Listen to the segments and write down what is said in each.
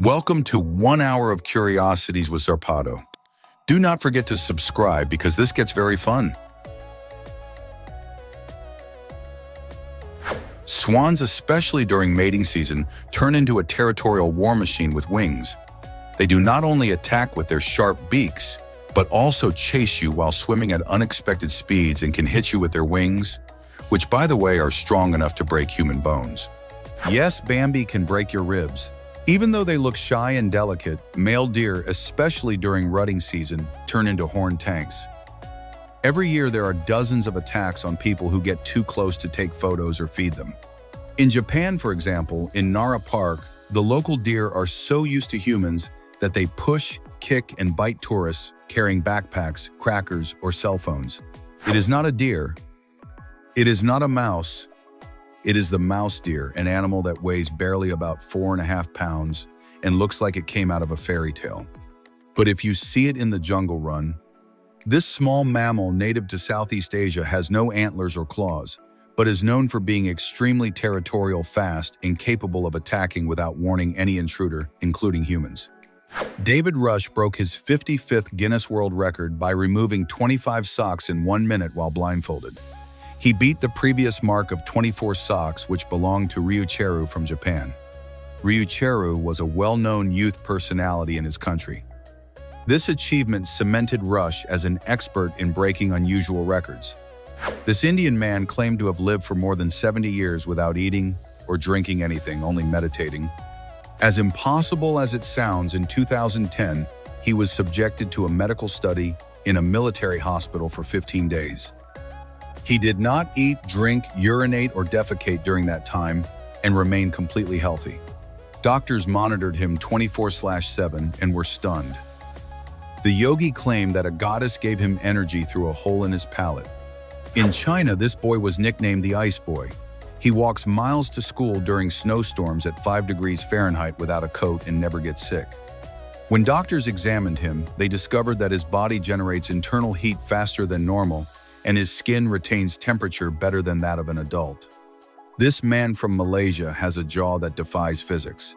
Welcome to 1 hour of curiosities with Zarpado. Do not forget to subscribe because this gets very fun. Swans, especially during mating season, turn into a territorial war machine with wings. They do not only attack with their sharp beaks, but also chase you while swimming at unexpected speeds and can hit you with their wings, which, by the way, are strong enough to break human bones. Yes, Bambi can break your ribs. Even though they look shy and delicate, male deer, especially during rutting season, turn into horned tanks. Every year there are dozens of attacks on people who get too close to take photos or feed them. In Japan, for example, in Nara Park, the local deer are so used to humans that they push, kick, and bite tourists carrying backpacks, crackers, or cell phones. It is not a deer. It is not a mouse. It is the mouse deer, an animal that weighs barely about 4.5 pounds and looks like it came out of a fairy tale. But if you see it in the jungle run, this small mammal native to Southeast Asia has no antlers or claws, but is known for being extremely territorial, fast, and capable of attacking without warning any intruder, including humans. David Rush broke his 55th Guinness World Record by removing 25 socks in 1 minute while blindfolded. He beat the previous mark of 24 socks, which belonged to Ryuichiro from Japan. Ryuichiro was a well-known youth personality in his country. This achievement cemented Rush as an expert in breaking unusual records. This Indian man claimed to have lived for more than 70 years without eating or drinking anything, only meditating. As impossible as it sounds, in 2010, he was subjected to a medical study in a military hospital for 15 days. He did not eat, drink, urinate, or defecate during that time and remained completely healthy. Doctors monitored him 24/7 and were stunned. The yogi claimed that a goddess gave him energy through a hole in his palate. In China, this boy was nicknamed the Ice Boy. He walks miles to school during snowstorms at 5 degrees Fahrenheit without a coat and never gets sick. When doctors examined him, they discovered that his body generates internal heat faster than normal, and his skin retains temperature better than that of an adult. This man from Malaysia has a jaw that defies physics.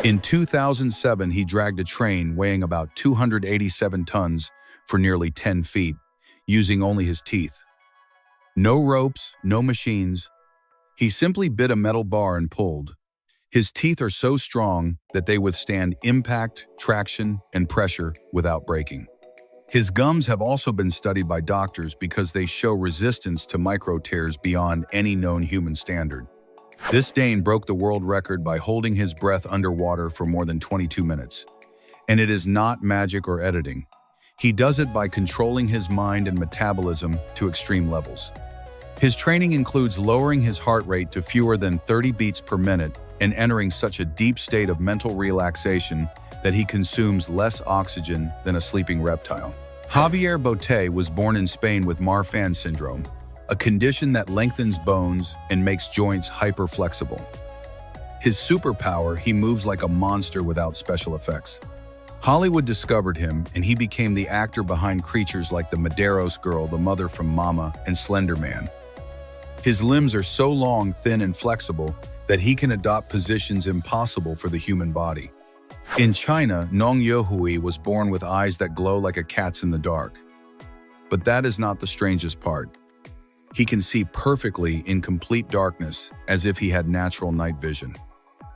In 2007, he dragged a train weighing about 287 tons for nearly 10 feet, using only his teeth. No ropes, no machines. He simply bit a metal bar and pulled. His teeth are so strong that they withstand impact, traction, and pressure without breaking. His gums have also been studied by doctors because they show resistance to micro tears beyond any known human standard. This Dane broke the world record by holding his breath underwater for more than 22 minutes. And it is not magic or editing. He does it by controlling his mind and metabolism to extreme levels. His training includes lowering his heart rate to fewer than 30 beats per minute and entering such a deep state of mental relaxation that he consumes less oxygen than a sleeping reptile. Javier Botet was born in Spain with Marfan syndrome, a condition that lengthens bones and makes joints hyper-flexible. His superpower: he moves like a monster without special effects. Hollywood discovered him, and he became the actor behind creatures like the Medeiros Girl, the Mother from Mama, and Slender Man. His limbs are so long, thin, and flexible that he can adopt positions impossible for the human body. In China, Nong Yohui was born with eyes that glow like a cat's in the dark. But that is not the strangest part. He can see perfectly in complete darkness, as if he had natural night vision.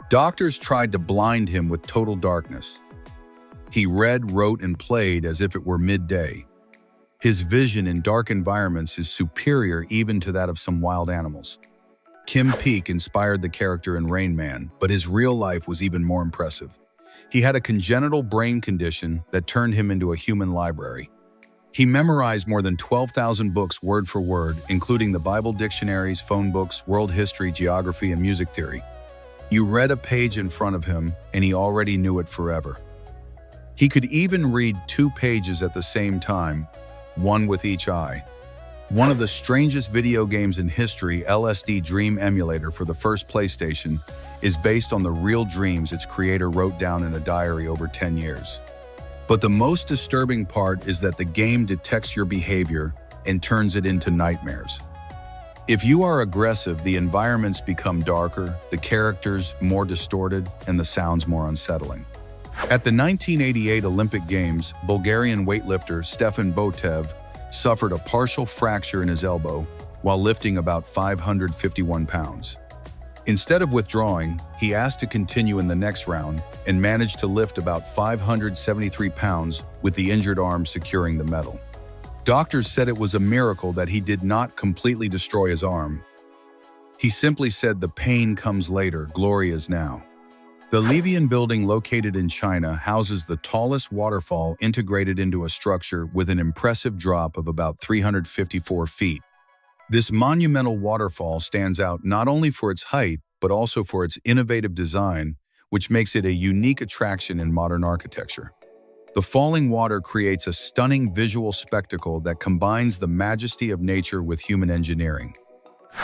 Doctors tried to blind him with total darkness. He read, wrote, and played as if it were midday. His vision in dark environments is superior even to that of some wild animals. Kim Peek inspired the character in Rain Man, but his real life was even more impressive. He had a congenital brain condition that turned him into a human library. He memorized more than 12,000 books word for word, including the Bible dictionaries, phone books, world history, geography, and music theory. You read a page in front of him, and he already knew it forever. He could even read 2 pages at the same time, one with each eye. One of the strangest video games in history, LSD Dream Emulator for the first PlayStation, is based on the real dreams its creator wrote down in a diary over 10 years. But the most disturbing part is that the game detects your behavior and turns it into nightmares. If you are aggressive, the environments become darker, the characters more distorted, and the sounds more unsettling. At the 1988 Olympic Games, Bulgarian weightlifter Stefan Botev suffered a partial fracture in his elbow while lifting about 551 pounds. Instead of withdrawing, he asked to continue in the next round and managed to lift about 573 pounds with the injured arm securing the medal. Doctors said it was a miracle that he did not completely destroy his arm. He simply said, "The pain comes later, glory is now." The Livian building located in China houses the tallest waterfall integrated into a structure with an impressive drop of about 354 feet. This monumental waterfall stands out not only for its height, but also for its innovative design, which makes it a unique attraction in modern architecture. The falling water creates a stunning visual spectacle that combines the majesty of nature with human engineering.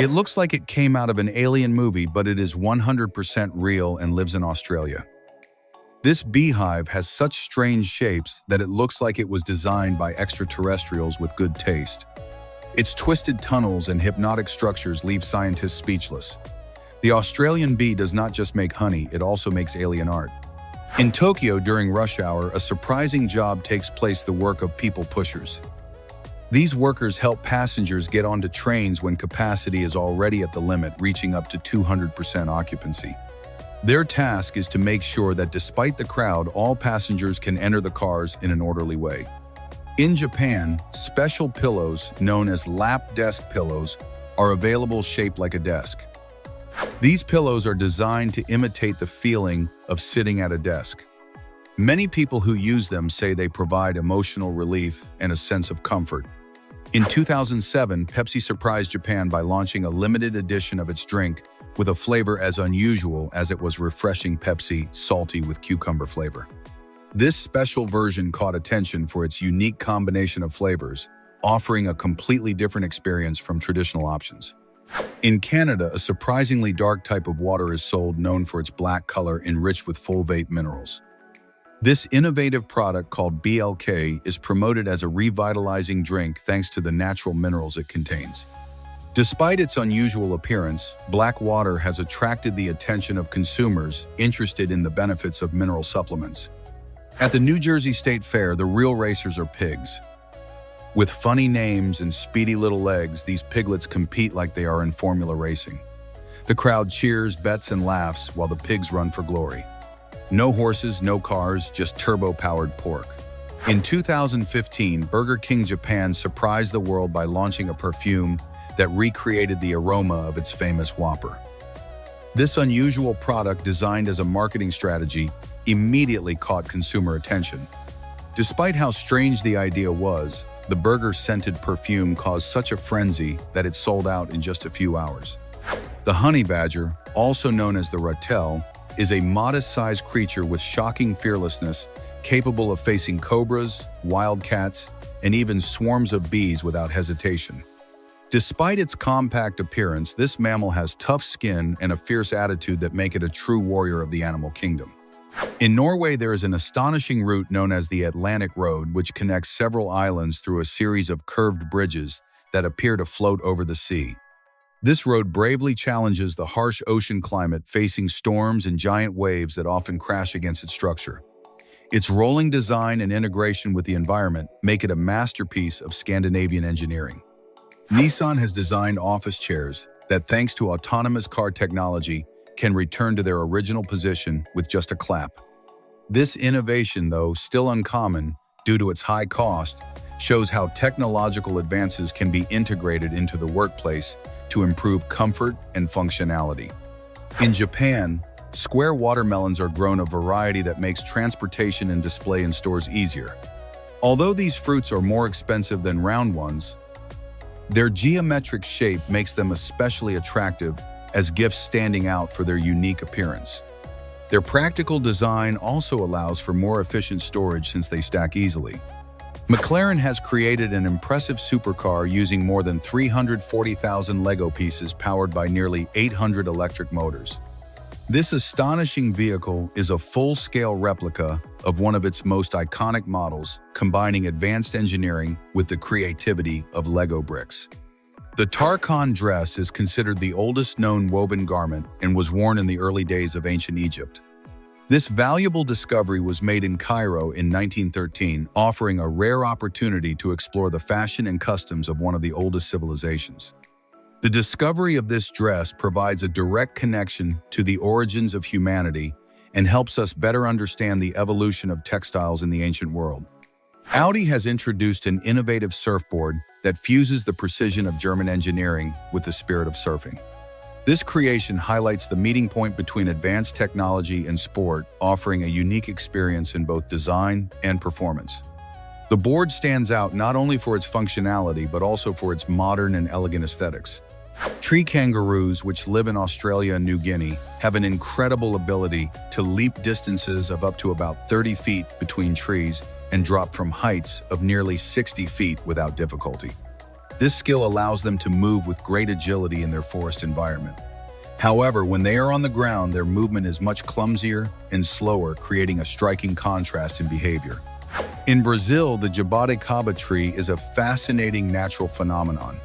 It looks like it came out of an alien movie, but it is 100% real and lives in Australia. This beehive has such strange shapes that it looks like it was designed by extraterrestrials with good taste. Its twisted tunnels and hypnotic structures leave scientists speechless. The Australian bee does not just make honey, it also makes alien art. In Tokyo during rush hour, a surprising job takes place: the work of people pushers. These workers help passengers get onto trains when capacity is already at the limit, reaching up to 200% occupancy. Their task is to make sure that despite the crowd, all passengers can enter the cars in an orderly way. In Japan, special pillows, known as lap desk pillows, are available shaped like a desk. These pillows are designed to imitate the feeling of sitting at a desk. Many people who use them say they provide emotional relief and a sense of comfort. In 2007, Pepsi surprised Japan by launching a limited edition of its drink with a flavor as unusual as it was refreshing: Pepsi salty with cucumber flavor. This special version caught attention for its unique combination of flavors, offering a completely different experience from traditional options. In Canada, a surprisingly dark type of water is sold, known for its black color enriched with folate minerals. This innovative product, called BLK, is promoted as a revitalizing drink thanks to the natural minerals it contains. Despite its unusual appearance, black water has attracted the attention of consumers interested in the benefits of mineral supplements. At the New Jersey State Fair, the real racers are pigs. With funny names and speedy little legs, these piglets compete like they are in formula racing. The crowd cheers, bets, and laughs while the pigs run for glory. No horses, no cars, just turbo-powered pork. In 2015, Burger King Japan surprised the world by launching a perfume that recreated the aroma of its famous Whopper. This unusual product, designed as a marketing strategy, immediately caught consumer attention. Despite how strange the idea was, the burger-scented perfume caused such a frenzy that it sold out in just a few hours. The honey badger, also known as the ratel, is a modest-sized creature with shocking fearlessness, capable of facing cobras, wildcats, and even swarms of bees without hesitation. Despite its compact appearance, this mammal has tough skin and a fierce attitude that make it a true warrior of the animal kingdom. In Norway, there is an astonishing route known as the Atlantic Road, which connects several islands through a series of curved bridges that appear to float over the sea. This road bravely challenges the harsh ocean climate, facing storms and giant waves that often crash against its structure. Its rolling design and integration with the environment make it a masterpiece of Scandinavian engineering. Nissan has designed office chairs that, thanks to autonomous car technology, can return to their original position with just a clap. This innovation, though still uncommon due to its high cost, shows how technological advances can be integrated into the workplace to improve comfort and functionality. In Japan, square watermelons are grown, a variety that makes transportation and display in stores easier. Although these fruits are more expensive than round ones, their geometric shape makes them especially attractive as gifts, standing out for their unique appearance. Their practical design also allows for more efficient storage since they stack easily. McLaren has created an impressive supercar using more than 340,000 Lego pieces powered by nearly 800 electric motors. This astonishing vehicle is a full-scale replica of one of its most iconic models, combining advanced engineering with the creativity of Lego bricks. The Tarkhan dress is considered the oldest known woven garment and was worn in the early days of ancient Egypt. This valuable discovery was made in Cairo in 1913, offering a rare opportunity to explore the fashion and customs of one of the oldest civilizations. The discovery of this dress provides a direct connection to the origins of humanity and helps us better understand the evolution of textiles in the ancient world. Audi has introduced an innovative surfboard that fuses the precision of German engineering with the spirit of surfing. This creation highlights the meeting point between advanced technology and sport, offering a unique experience in both design and performance. The board stands out not only for its functionality but also for its modern and elegant aesthetics. Tree kangaroos, which live in Australia and New Guinea, have an incredible ability to leap distances of up to about 30 feet between trees and drop from heights of nearly 60 feet without difficulty. This skill allows them to move with great agility in their forest environment. However, when they are on the ground, their movement is much clumsier and slower, creating a striking contrast in behavior. In Brazil, the jabuticaba tree is a fascinating natural phenomenon.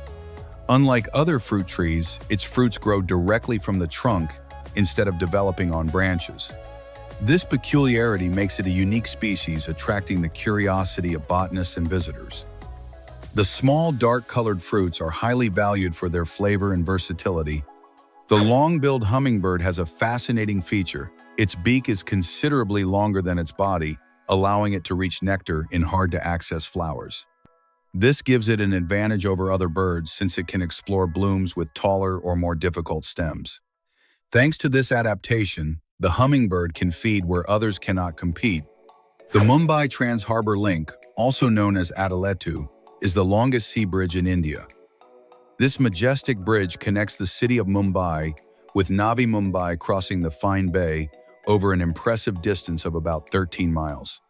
Unlike other fruit trees, its fruits grow directly from the trunk instead of developing on branches. This peculiarity makes it a unique species, attracting the curiosity of botanists and visitors. The small, dark-colored fruits are highly valued for their flavor and versatility. The long-billed hummingbird has a fascinating feature. Its beak is considerably longer than its body, allowing it to reach nectar in hard-to-access flowers. This gives it an advantage over other birds since it can explore blooms with taller or more difficult stems. Thanks to this adaptation, the hummingbird can feed where others cannot compete. The Mumbai Trans-Harbour Link, also known as Adeletu, is the longest sea bridge in India. This majestic bridge connects the city of Mumbai with Navi Mumbai, crossing the Fine Bay over an impressive distance of about 13 miles.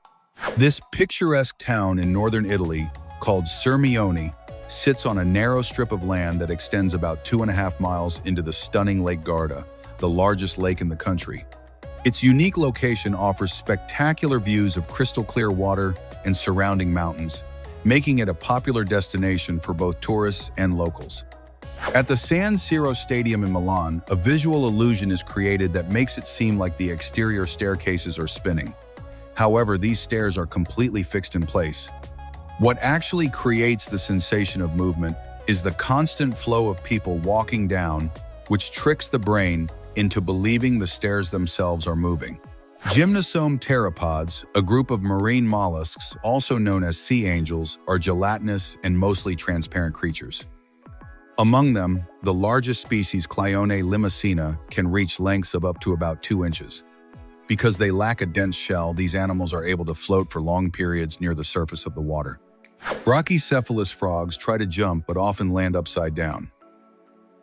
This picturesque town in northern Italy, called Sirmione, sits on a narrow strip of land that extends about 2.5 miles into the stunning Lake Garda, the largest lake in the country. Its unique location offers spectacular views of crystal-clear water and surrounding mountains, making it a popular destination for both tourists and locals. At the San Siro Stadium in Milan, a visual illusion is created that makes it seem like the exterior staircases are spinning. However, these stairs are completely fixed in place. What actually creates the sensation of movement is the constant flow of people walking down, which tricks the brain into believing the stairs themselves are moving. Gymnosome pteropods, a group of marine mollusks, also known as sea angels, are gelatinous and mostly transparent creatures. Among them, the largest species, Clyone limacina, can reach lengths of up to about 2 inches. Because they lack a dense shell, these animals are able to float for long periods near the surface of the water. Brachycephalus frogs try to jump but often land upside down.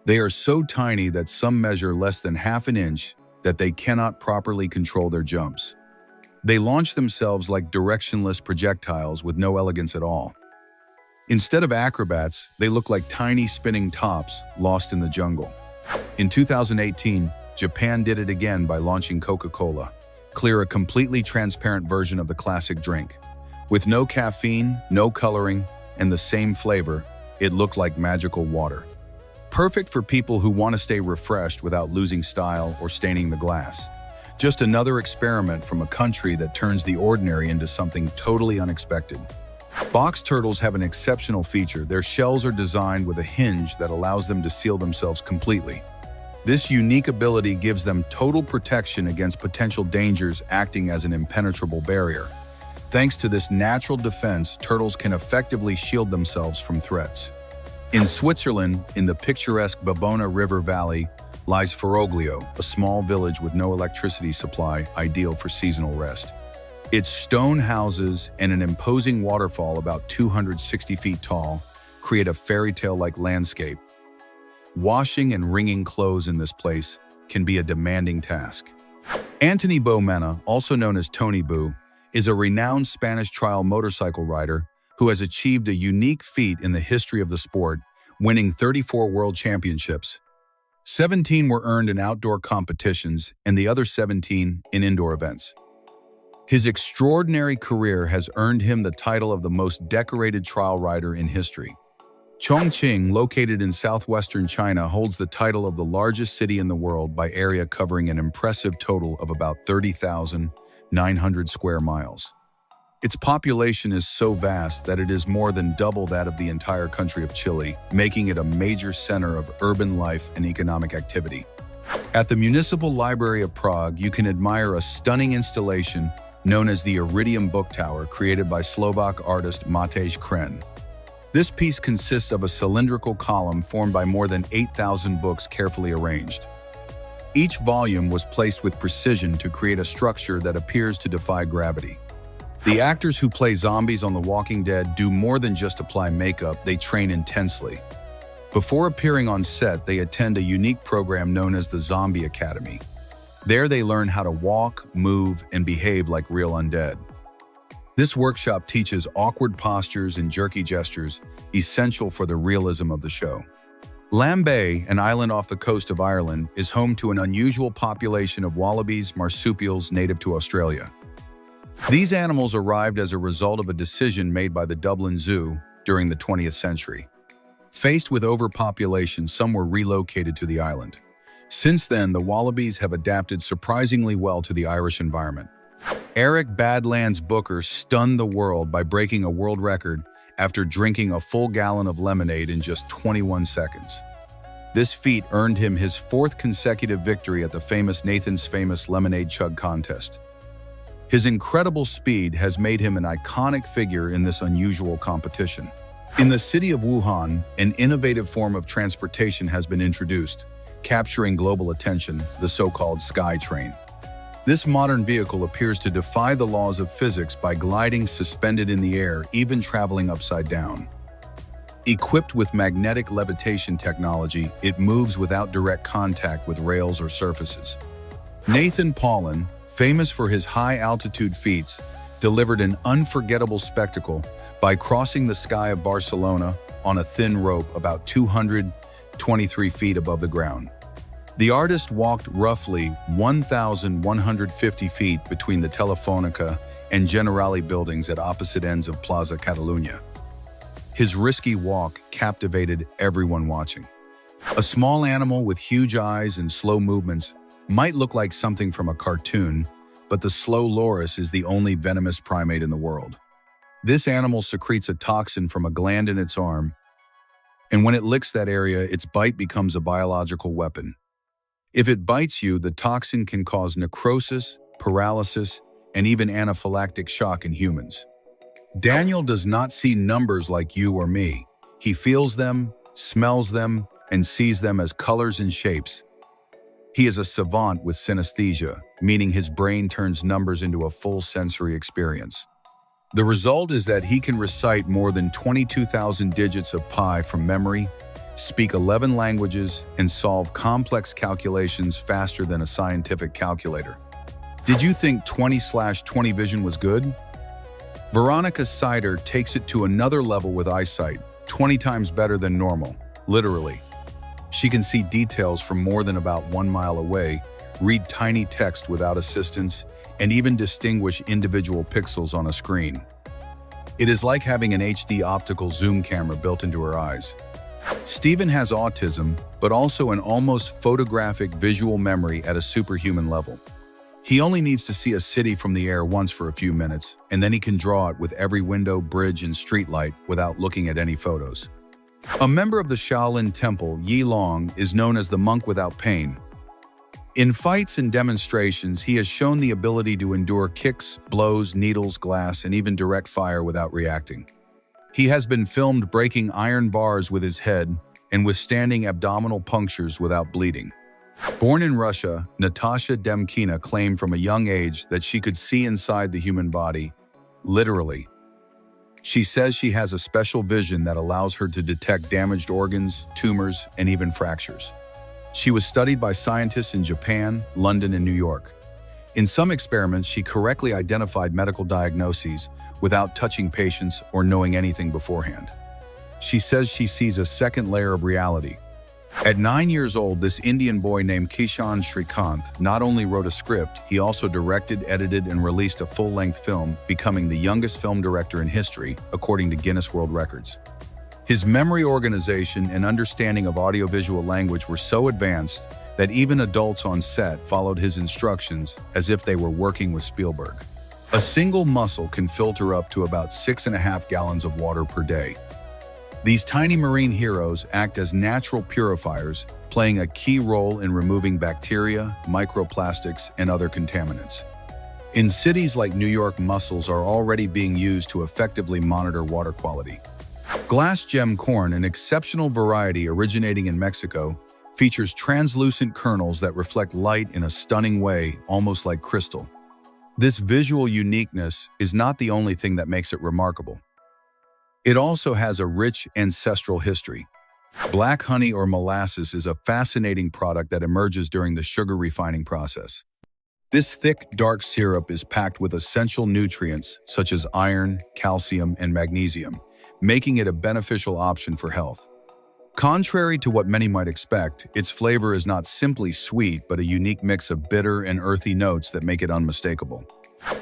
They are so tiny that some measure less than half an inch that they cannot properly control their jumps. They launch themselves like directionless projectiles with no elegance at all. Instead of acrobats, they look like tiny spinning tops lost in the jungle. In 2018, Japan did it again by launching Coca-Cola, Clear, a completely transparent version of the classic drink. With no caffeine, no coloring, and the same flavor, it looked like magical water. Perfect for people who want to stay refreshed without losing style or staining the glass. Just another experiment from a country that turns the ordinary into something totally unexpected. Box turtles have an exceptional feature. Their shells are designed with a hinge that allows them to seal themselves completely. This unique ability gives them total protection against potential dangers, acting as an impenetrable barrier. Thanks to this natural defense, turtles can effectively shield themselves from threats. In Switzerland, in the picturesque Babona River Valley, lies Foroglio, a small village with no electricity supply, ideal for seasonal rest. Its stone houses and an imposing waterfall about 260 feet tall create a fairy tale-like landscape. Washing and wringing clothes in this place can be a demanding task. Antoni Bomena, also known as Tony Boo, is a renowned Spanish trial motorcycle rider who has achieved a unique feat in the history of the sport, winning 34 world championships. 17 were earned in outdoor competitions and the other 17 in indoor events. His extraordinary career has earned him the title of the most decorated trial rider in history. Chongqing, located in southwestern China, holds the title of the largest city in the world by area, covering an impressive total of about 30,900 square miles. Its population is so vast that it is more than double that of the entire country of Chile, making it a major center of urban life and economic activity. At the Municipal Library of Prague, you can admire a stunning installation known as the Iridium Book Tower, created by Slovak artist Matej Kren. This piece consists of a cylindrical column formed by more than 8,000 books carefully arranged. Each volume was placed with precision to create a structure that appears to defy gravity. The actors who play zombies on The Walking Dead do more than just apply makeup, they train intensely. Before appearing on set, they attend a unique program known as the Zombie Academy. There they learn how to walk, move, and behave like real undead. This workshop teaches awkward postures and jerky gestures, essential for the realism of the show. Lambay, an island off the coast of Ireland, is home to an unusual population of wallabies, marsupials native to Australia. These animals arrived as a result of a decision made by the Dublin Zoo during the 20th century. Faced with overpopulation, some were relocated to the island. Since then, the wallabies have adapted surprisingly well to the Irish environment. Eric Badlands Booker stunned the world by breaking a world record after drinking a full gallon of lemonade in just 21 seconds. This feat earned him his fourth consecutive victory at the famous Nathan's Famous Lemonade Chug contest. His incredible speed has made him an iconic figure in this unusual competition. In the city of Wuhan, an innovative form of transportation has been introduced, capturing global attention, the so-called Sky Train. This modern vehicle appears to defy the laws of physics by gliding suspended in the air, even traveling upside down. Equipped with magnetic levitation technology, it moves without direct contact with rails or surfaces. Nathan Paulin, famous for his high-altitude feats, delivered an unforgettable spectacle by crossing the sky of Barcelona on a thin rope about 223 feet above the ground. The artist walked roughly 1,150 feet between the Telefonica and Generali buildings at opposite ends of Plaza Catalunya. His risky walk captivated everyone watching. A small animal with huge eyes and slow movements might look like something from a cartoon, but the slow loris is the only venomous primate in the world. This animal secretes a toxin from a gland in its arm, and when it licks that area, its bite becomes a biological weapon. If it bites you, the toxin can cause necrosis, paralysis, and even anaphylactic shock in humans. Daniel does not see numbers like you or me. He feels them, smells them, and sees them as colors and shapes. He is a savant with synesthesia, meaning his brain turns numbers into a full sensory experience. The result is that he can recite more than 22,000 digits of pi from memory, speak 11 languages, and solve complex calculations faster than a scientific calculator. Did you think 20/20 vision was good? Veronica Sider takes it to another level with eyesight, 20 times better than normal, literally. She can see details from more than about 1 mile away, read tiny text without assistance, and even distinguish individual pixels on a screen. It is like having an HD optical zoom camera built into her eyes. Stephen has autism, but also an almost photographic visual memory at a superhuman level. He only needs to see a city from the air once for a few minutes, and then he can draw it with every window, bridge, and streetlight without looking at any photos. A member of the Shaolin Temple, Yi Long, is known as the monk without pain. In fights and demonstrations, he has shown the ability to endure kicks, blows, needles, glass, and even direct fire without reacting. He has been filmed breaking iron bars with his head and withstanding abdominal punctures without bleeding. Born in Russia, Natasha Demkina claimed from a young age that she could see inside the human body, literally. She says she has a special vision that allows her to detect damaged organs, tumors, and even fractures. She was studied by scientists in Japan, London, and New York. In some experiments, she correctly identified medical diagnoses without touching patients or knowing anything beforehand. She says she sees a second layer of reality. At 9 years old, this Indian boy named Kishan Srikanth not only wrote a script, he also directed, edited, and released a full-length film, becoming the youngest film director in history, according to Guinness World Records. His memory organization and understanding of audiovisual language were so advanced that even adults on set followed his instructions as if they were working with Spielberg. A single mussel can filter up to about 6.5 gallons of water per day. These tiny marine heroes act as natural purifiers, playing a key role in removing bacteria, microplastics, and other contaminants. In cities like New York, mussels are already being used to effectively monitor water quality. Glass gem corn, an exceptional variety originating in Mexico, features translucent kernels that reflect light in a stunning way, almost like crystal. This visual uniqueness is not the only thing that makes it remarkable. It also has a rich ancestral history. Black honey or molasses is a fascinating product that emerges during the sugar refining process. This thick, dark syrup is packed with essential nutrients such as iron, calcium, and magnesium, making it a beneficial option for health. Contrary to what many might expect, its flavor is not simply sweet but a unique mix of bitter and earthy notes that make it unmistakable.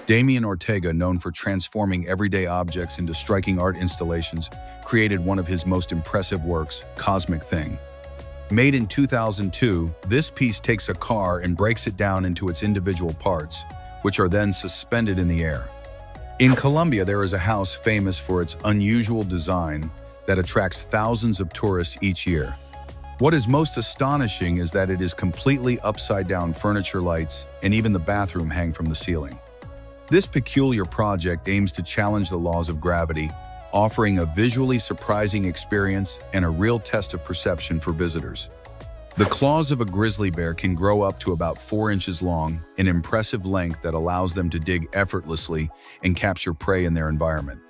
Damian Ortega, known for transforming everyday objects into striking art installations, created one of his most impressive works, Cosmic Thing. Made in 2002, this piece takes a car and breaks it down into its individual parts, which are then suspended in the air. In Colombia, there is a house famous for its unusual design that attracts thousands of tourists each year. What is most astonishing is that it is completely upside-down furniture, lights, and even the bathroom hang from the ceiling. This peculiar project aims to challenge the laws of gravity, offering a visually surprising experience and a real test of perception for visitors. The claws of a grizzly bear can grow up to about 4 inches long, an impressive length that allows them to dig effortlessly and capture prey in their environment.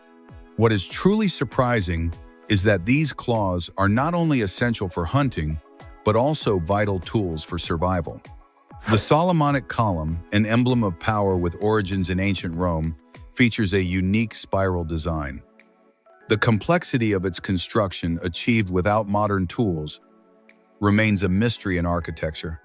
What is truly surprising is that these claws are not only essential for hunting, but also vital tools for survival. The Solomonic column, an emblem of power with origins in ancient Rome, features a unique spiral design. The complexity of its construction, achieved without modern tools, remains a mystery in architecture.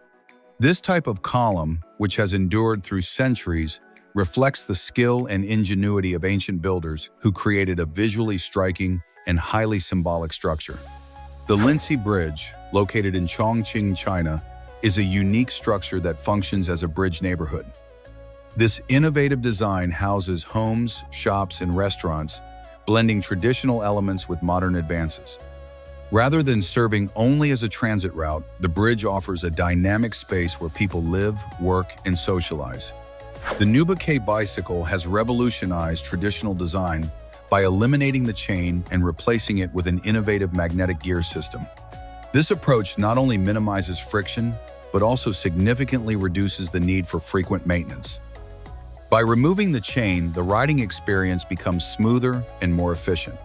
This type of column, which has endured through centuries, reflects the skill and ingenuity of ancient builders who created a visually striking and highly symbolic structure. The Lindsay Bridge, located in Chongqing, China, is a unique structure that functions as a bridge neighborhood. This innovative design houses homes, shops, and restaurants, blending traditional elements with modern advances. Rather than serving only as a transit route, the bridge offers a dynamic space where people live, work, and socialize. The Nubuque bicycle has revolutionized traditional design by eliminating the chain and replacing it with an innovative magnetic gear system. This approach not only minimizes friction, but also significantly reduces the need for frequent maintenance. By removing the chain, the riding experience becomes smoother and more efficient.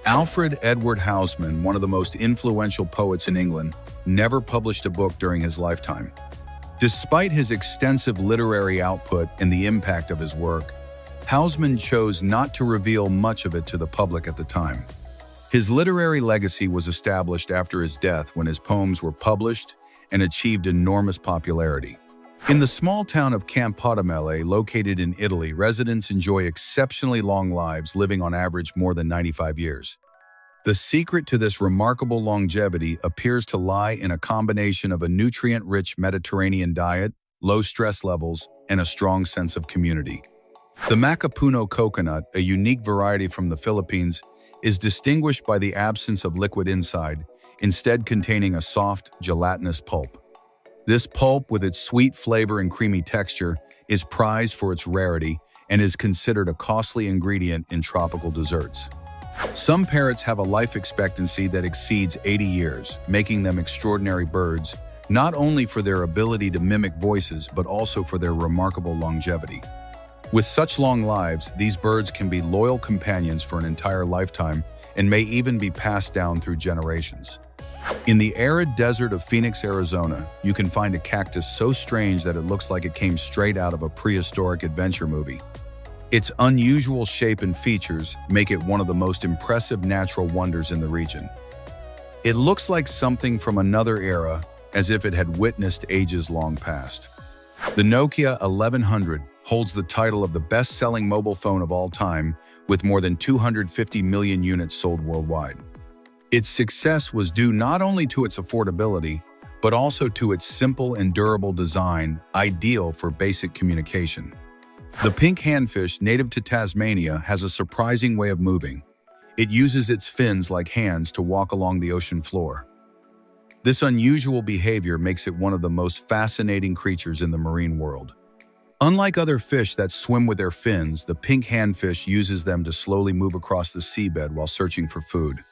Alfred Edward Houseman, one of the most influential poets in England, never published a book during his lifetime. Despite his extensive literary output and the impact of his work, Houseman chose not to reveal much of it to the public at the time. His literary legacy was established after his death when his poems were published and achieved enormous popularity. In the small town of Campotomele, located in Italy, residents enjoy exceptionally long lives, living on average more than 95 years. The secret to this remarkable longevity appears to lie in a combination of a nutrient-rich Mediterranean diet, low stress levels, and a strong sense of community. The Macapuno coconut, a unique variety from the Philippines, is distinguished by the absence of liquid inside, instead containing a soft, gelatinous pulp. This pulp, with its sweet flavor and creamy texture, is prized for its rarity and is considered a costly ingredient in tropical desserts. Some parrots have a life expectancy that exceeds 80 years, making them extraordinary birds, not only for their ability to mimic voices, but also for their remarkable longevity. With such long lives, these birds can be loyal companions for an entire lifetime and may even be passed down through generations. In the arid desert of Phoenix, Arizona, you can find a cactus so strange that it looks like it came straight out of a prehistoric adventure movie. Its unusual shape and features make it one of the most impressive natural wonders in the region. It looks like something from another era, as if it had witnessed ages long past. The Nokia 1100 holds the title of the best-selling mobile phone of all time, with more than 250 million units sold worldwide. Its success was due not only to its affordability, but also to its simple and durable design, ideal for basic communication. The pink handfish, native to Tasmania, has a surprising way of moving. It uses its fins like hands to walk along the ocean floor. This unusual behavior makes it one of the most fascinating creatures in the marine world. Unlike other fish that swim with their fins, the pink handfish uses them to slowly move across the seabed while searching for food.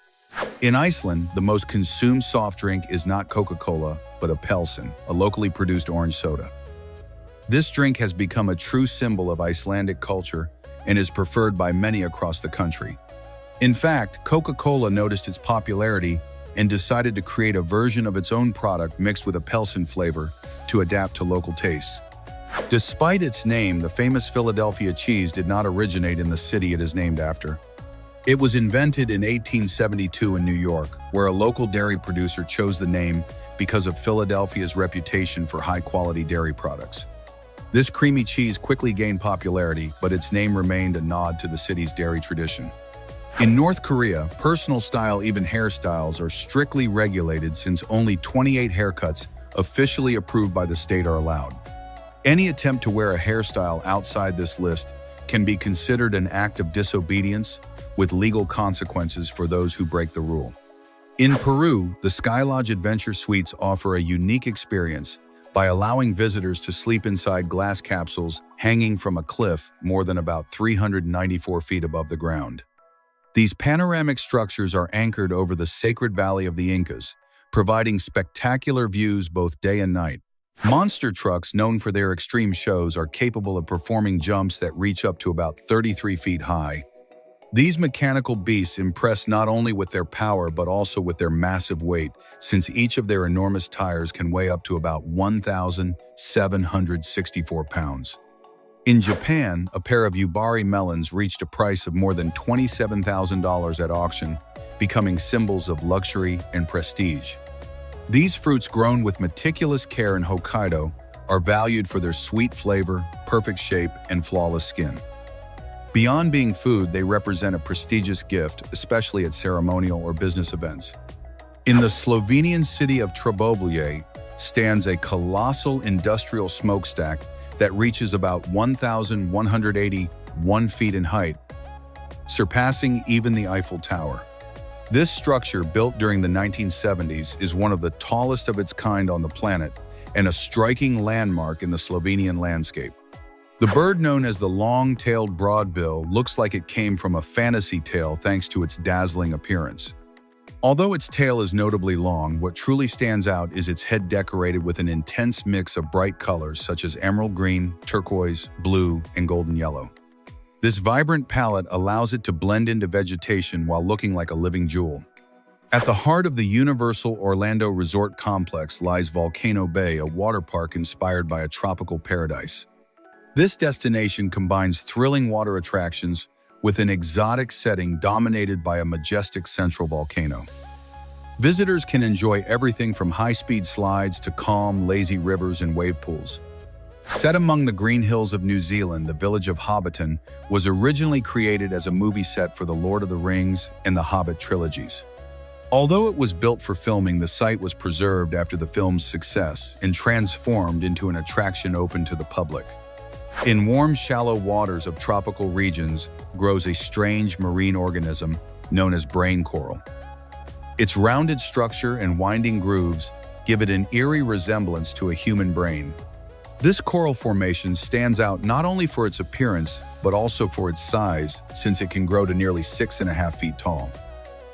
In Iceland, the most consumed soft drink is not Coca-Cola, but a Pilsen, a locally produced orange soda. This drink has become a true symbol of Icelandic culture and is preferred by many across the country. In fact, Coca-Cola noticed its popularity and decided to create a version of its own product mixed with a Pilsen flavor to adapt to local tastes. Despite its name, the famous Philadelphia cheese did not originate in the city it is named after. It was invented in 1872 in New York, where a local dairy producer chose the name because of Philadelphia's reputation for high-quality dairy products. This creamy cheese quickly gained popularity, but its name remained a nod to the city's dairy tradition. In North Korea, personal style, even hairstyles, are strictly regulated since only 28 haircuts officially approved by the state are allowed. Any attempt to wear a hairstyle outside this list can be considered an act of disobedience, with legal consequences for those who break the rule. In Peru, the Skylodge Adventure Suites offer a unique experience by allowing visitors to sleep inside glass capsules hanging from a cliff more than about 394 feet above the ground. These panoramic structures are anchored over the sacred valley of the Incas, providing spectacular views both day and night. Monster trucks, known for their extreme shows, are capable of performing jumps that reach up to about 33 feet high. These mechanical beasts impress not only with their power but also with their massive weight, since each of their enormous tires can weigh up to about 1,764 pounds. In Japan, a pair of Yubari melons reached a price of more than $27,000 at auction, becoming symbols of luxury and prestige. These fruits, grown with meticulous care in Hokkaido, are valued for their sweet flavor, perfect shape, and flawless skin. Beyond being food, they represent a prestigious gift, especially at ceremonial or business events. In the Slovenian city of Trebovlje stands a colossal industrial smokestack that reaches about 1,181 feet in height, surpassing even the Eiffel Tower. This structure, built during the 1970s, is one of the tallest of its kind on the planet and a striking landmark in the Slovenian landscape. The bird, known as the long-tailed broadbill, looks like it came from a fantasy tale thanks to its dazzling appearance. Although its tail is notably long, what truly stands out is its head, decorated with an intense mix of bright colors such as emerald green, turquoise, blue, and golden yellow. This vibrant palette allows it to blend into vegetation while looking like a living jewel. At the heart of the Universal Orlando Resort Complex lies Volcano Bay, a water park inspired by a tropical paradise. This destination combines thrilling water attractions with an exotic setting dominated by a majestic central volcano. Visitors can enjoy everything from high-speed slides to calm, lazy rivers and wave pools. Set among the green hills of New Zealand, the village of Hobbiton was originally created as a movie set for The Lord of the Rings and the Hobbit trilogies. Although it was built for filming, the site was preserved after the film's success and transformed into an attraction open to the public. In warm, shallow waters of tropical regions grows a strange marine organism known as brain coral. Its rounded structure and winding grooves give it an eerie resemblance to a human brain. This coral formation stands out not only for its appearance, but also for its size, since it can grow to nearly 6.5 feet tall.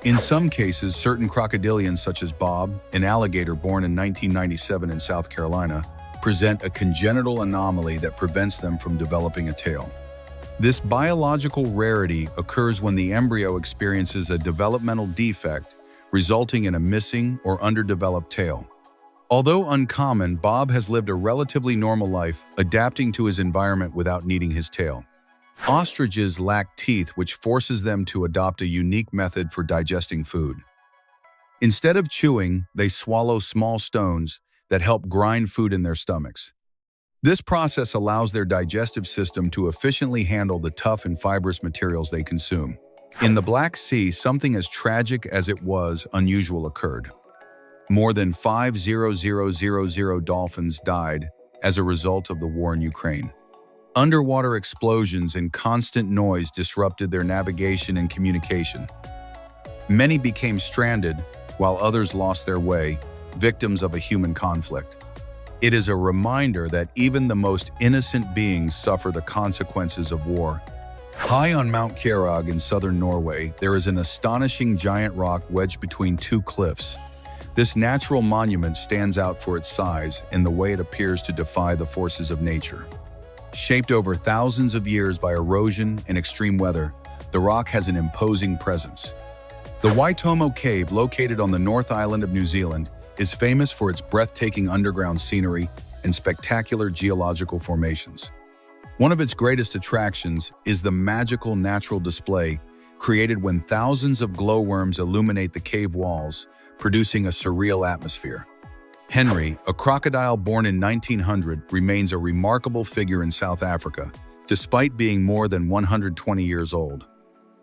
In some cases, certain crocodilians such as Bob, an alligator born in 1997 in South Carolina, present a congenital anomaly that prevents them from developing a tail. This biological rarity occurs when the embryo experiences a developmental defect, resulting in a missing or underdeveloped tail. Although uncommon, Bob has lived a relatively normal life, adapting to his environment without needing his tail. Ostriches lack teeth, which forces them to adopt a unique method for digesting food. Instead of chewing, they swallow small stones that help grind food in their stomachs. This process allows their digestive system to efficiently handle the tough and fibrous materials they consume. In the Black Sea, something as tragic as it was unusual occurred. More than 5,000 dolphins died as a result of the war in Ukraine. Underwater explosions and constant noise disrupted their navigation and communication. Many became stranded, while others lost their way, victims of a human conflict. It is a reminder that even the most innocent beings suffer the consequences of war. High on Mount Kjerag in southern Norway, there is an astonishing giant rock wedged between two cliffs. This natural monument stands out for its size and the way it appears to defy the forces of nature. Shaped over thousands of years by erosion and extreme weather, the rock has an imposing presence. The Waitomo Cave, located on the North Island of New Zealand, is famous for its breathtaking underground scenery and spectacular geological formations. One of its greatest attractions is the magical natural display created when thousands of glowworms illuminate the cave walls, producing a surreal atmosphere. Henry, a crocodile born in 1900, remains a remarkable figure in South Africa, despite being more than 120 years old.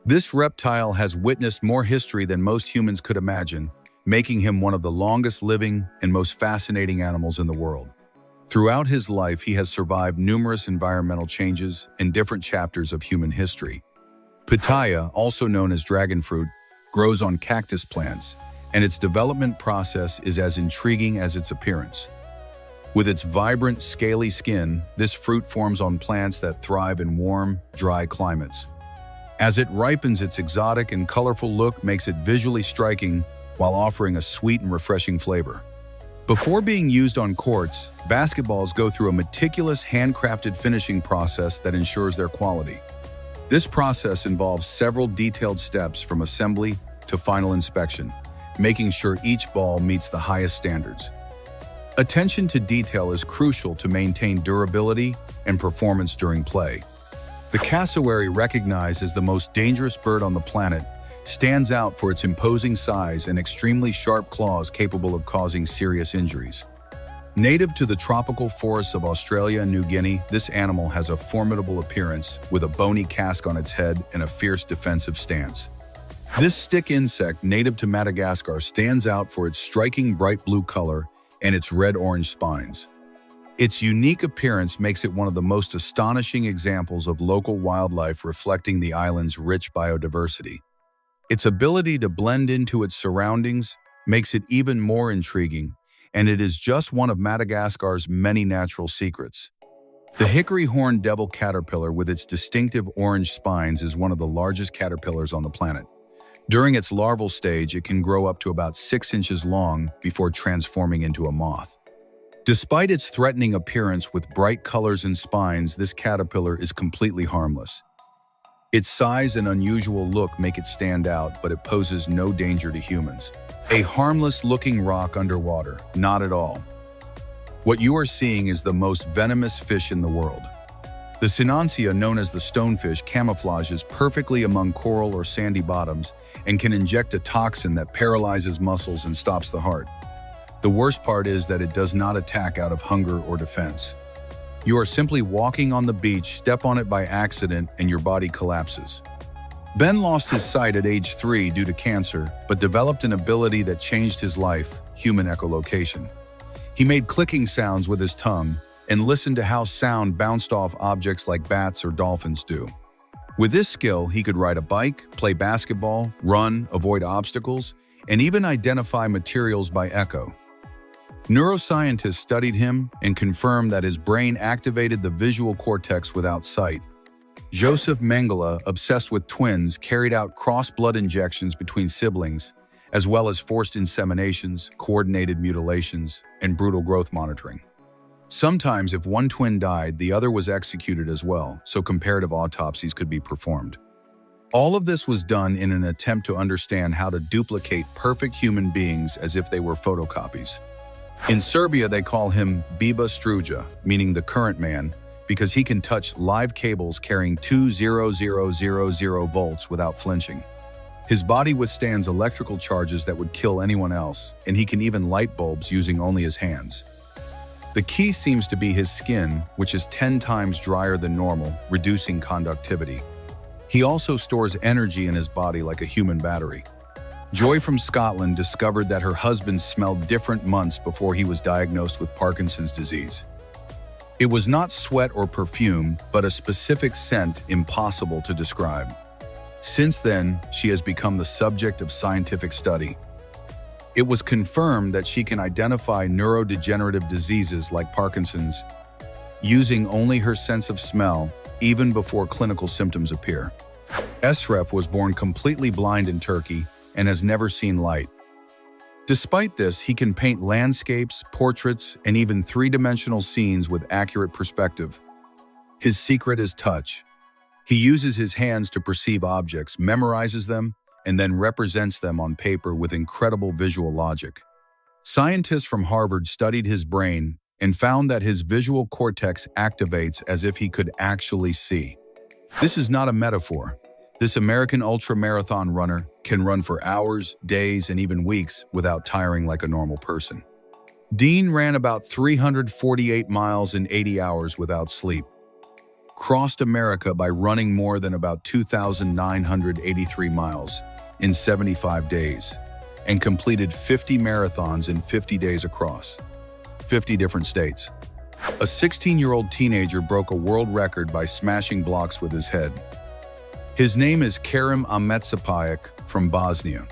This reptile has witnessed more history than most humans could imagine, making him one of the longest living and most fascinating animals in the world. Throughout his life, he has survived numerous environmental changes and different chapters of human history. Pitaya, also known as dragon fruit, grows on cactus plants, and its development process is as intriguing as its appearance. With its vibrant, scaly skin, this fruit forms on plants that thrive in warm, dry climates. As it ripens, its exotic and colorful look makes it visually striking while offering a sweet and refreshing flavor. Before being used on courts, basketballs go through a meticulous handcrafted finishing process that ensures their quality. This process involves several detailed steps from assembly to final inspection, making sure each ball meets the highest standards. Attention to detail is crucial to maintain durability and performance during play. The cassowary, recognized as the most dangerous bird on the planet, stands out for its imposing size and extremely sharp claws capable of causing serious injuries. Native to the tropical forests of Australia and New Guinea, this animal has a formidable appearance with a bony casque on its head and a fierce defensive stance. This stick insect, native to Madagascar, stands out for its striking bright blue color and its red-orange spines. Its unique appearance makes it one of the most astonishing examples of local wildlife reflecting the island's rich biodiversity. Its ability to blend into its surroundings makes it even more intriguing, and it is just one of Madagascar's many natural secrets. The hickory-horned devil caterpillar with its distinctive orange spines is one of the largest caterpillars on the planet. During its larval stage, it can grow up to about 6 inches long before transforming into a moth. Despite its threatening appearance with bright colors and spines, this caterpillar is completely harmless. Its size and unusual look make it stand out, but it poses no danger to humans. A harmless-looking rock underwater, not at all. What you are seeing is the most venomous fish in the world. The Sinansia, known as the stonefish, camouflages perfectly among coral or sandy bottoms and can inject a toxin that paralyzes muscles and stops the heart. The worst part is that it does not attack out of hunger or defense. You are simply walking on the beach, step on it by accident, and your body collapses. Ben lost his sight at age 3 due to cancer, but developed an ability that changed his life: human echolocation. He made clicking sounds with his tongue and listened to how sound bounced off objects like bats or dolphins do. With this skill, he could ride a bike, play basketball, run, avoid obstacles, and even identify materials by echo. Neuroscientists studied him and confirmed that his brain activated the visual cortex without sight. Joseph Mengele, obsessed with twins, carried out cross-blood injections between siblings, as well as forced inseminations, coordinated mutilations, and brutal growth monitoring. Sometimes, if one twin died, the other was executed as well, so comparative autopsies could be performed. All of this was done in an attempt to understand how to duplicate perfect human beings as if they were photocopies. In Serbia, they call him Biba Struja, meaning the current man, because he can touch live cables carrying 20000 volts without flinching. His body withstands electrical charges that would kill anyone else, and he can even light bulbs using only his hands. The key seems to be his skin, which is 10 times drier than normal, reducing conductivity. He also stores energy in his body like a human battery. Joy from Scotland discovered that her husband smelled different months before he was diagnosed with Parkinson's disease. It was not sweat or perfume, but a specific scent impossible to describe. Since then, she has become the subject of scientific study. It was confirmed that she can identify neurodegenerative diseases like Parkinson's using only her sense of smell, even before clinical symptoms appear. Esref was born completely blind in Turkey and has never seen light. Despite this, he can paint landscapes, portraits, and even three-dimensional scenes with accurate perspective. His secret is touch. He uses his hands to perceive objects, memorizes them, and then represents them on paper with incredible visual logic. Scientists from Harvard studied his brain and found that his visual cortex activates as if he could actually see. This is not a metaphor. This American ultra-marathon runner can run for hours, days, and even weeks without tiring like a normal person. Dean ran about 348 miles in 80 hours without sleep, crossed America by running more than about 2,983 miles in 75 days, and completed 50 marathons in 50 days across 50 different states. A 16-year-old teenager broke a world record by smashing blocks with his head. His name is Kerim Ahmetsapayak from Bosnia.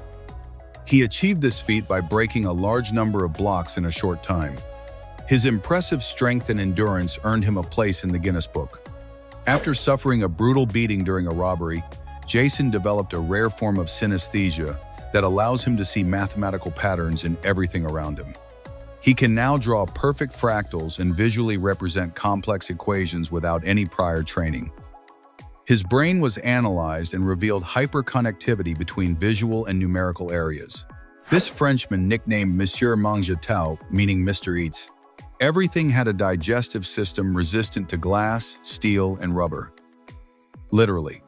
He achieved this feat by breaking a large number of blocks in a short time. His impressive strength and endurance earned him a place in the Guinness Book. After suffering a brutal beating during a robbery, Jason developed a rare form of synesthesia that allows him to see mathematical patterns in everything around him. He can now draw perfect fractals and visually represent complex equations without any prior training. His brain was analyzed and revealed hyperconnectivity between visual and numerical areas. This Frenchman, nicknamed Monsieur Mange-Tout, meaning Mr. Eats, everything had a digestive system resistant to glass, steel, and rubber. Literally.